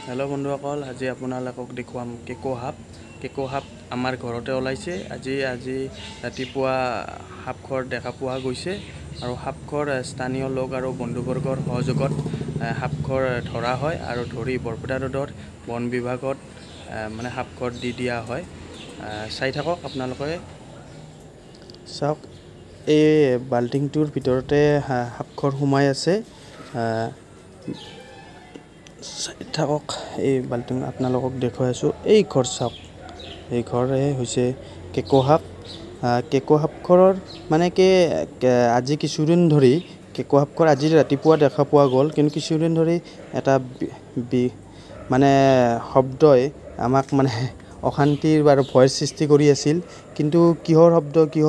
Hello बंधुসকল আজি আপোনালোকক দেখুৱাম কেকো সাপ আমাৰ ঘৰতে ওলাইছে আজি ৰাতিপুৱা সাপখৰ দেখা পোৱা গৈছে আৰু সাপখৰ স্থানীয় লোক আৰু বন্ধুবৰ্গৰ সহযোগত সাপখৰ ধৰা হয় আৰু ধৰি বৰপেটা ৰোডৰ বন বিভাগত মানে সাপখৰ দি দিয়া হয় চাই থাকক আপোনালোকে চাওক এই বাল্টিংটোৰ ভিতৰতে সাপখৰ সোমাই আছে থাকক এই বাল্টিং আপোনালোকক দেখুৱাই আছোঁ এই ঘৰ চাওক এই ঘৰে হৈছে কেকো সাপখৰৰ মানে কি আজি কিছুদিন ধৰি কেকো সাপখৰ আজি ৰাতিপুৱা দেখা পোৱা গ'ল কিন্তু কিছুদিন ধৰি এটা মানে শব্দই আমাক মানে অশান্তিৰ আৰু ভয়ৰ সৃষ্টি কৰি আছিল কিন্তু কিহৰ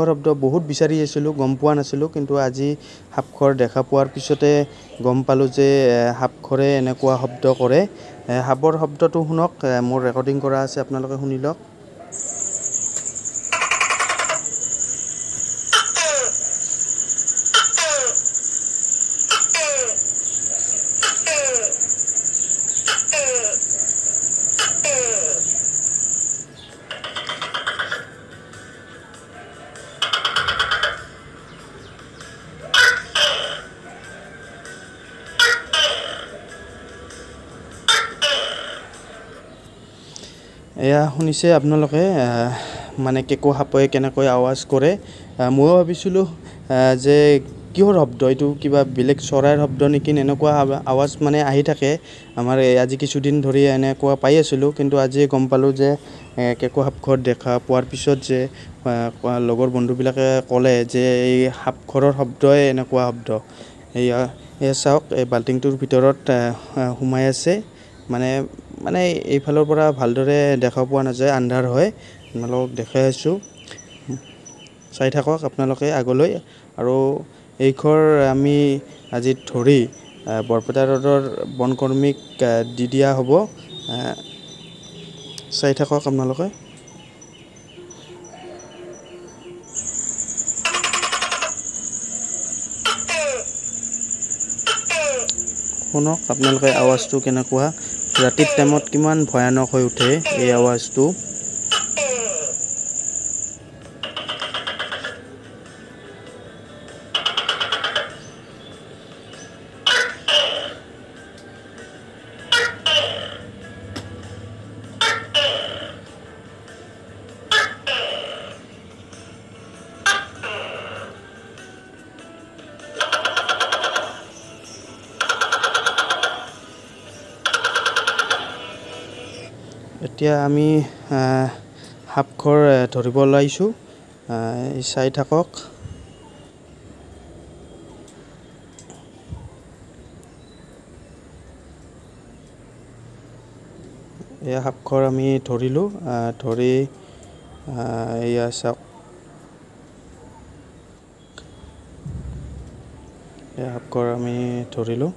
শব্দ বহুত বিচাৰি আছিলোঁ গম পোৱা নাছিলোঁ কিন্তু আজি সাপখৰ দেখা পোৱাৰ পিছতে গম পালোঁ যে সাপখৰে এনেকুৱা শব্দ কৰে সাপৰ শব্দটো শুনক মোৰ ৰেকৰ্ডিং কৰা আছে আপোনালোকে শুনি লওক এয়া শুনিছে আপোনালোকে মানে কেকো সাপে কেনেকৈ আৱাজ কৰে ময়ো ভাবিছিলোঁ যে কিহৰ শব্দ এইটো কিবা বেলেগ চৰাইৰ শব্দ নেকি এনেকুৱা আৱাজ মানে আহি থাকে আমাৰ আজি কিছুদিন ধৰি এনেকুৱা পাই আছিলোঁ কিন্তু আজি গম পালোঁ যে কেকো সাপখৰ দেখা পোৱাৰ পিছত যে লগৰ বন্ধুবিলাকে ক'লে যে এই সাপখৰৰ শব্দই এনেকুৱা শব্দ এয়া চাওক এই বাল্টিংটোৰ ভিতৰত সোমাই আছে মানে এইফালৰ পৰা ভালদৰে দেখা পোৱা নাযায় আন্ধাৰ হয় আপোনালোকক দেখাই আছোঁ চাই থাকক আপোনালোকে আগলৈ আৰু এইঘৰ আমি আজি ধৰি বৰপেটা ৰোডৰ বনকৰ্মীক দি দিয়া হ'ব চাই থাকক আপোনালোকে শুনক আপোনালোকে আৱাজটো কেনেকুৱা ৰাতিৰ টাইমত কিমান ভয়ানক হৈ উঠে এই আৱাজটো এতিয়া আমি সাপখৰ ধৰিব ওলাইছোঁ চাই থাকক এয়া সাপখৰ আমি ধৰিলোঁ ধৰি এয়া চাওক এয়া সাপখৰ আমি ধৰিলোঁ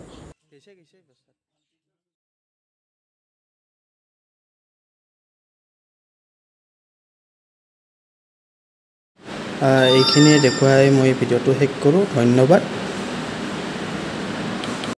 এইখিনিয়ে দেখুৱাই মই ভিডিঅ'টো শেষ কৰোঁ ধন্যবাদ।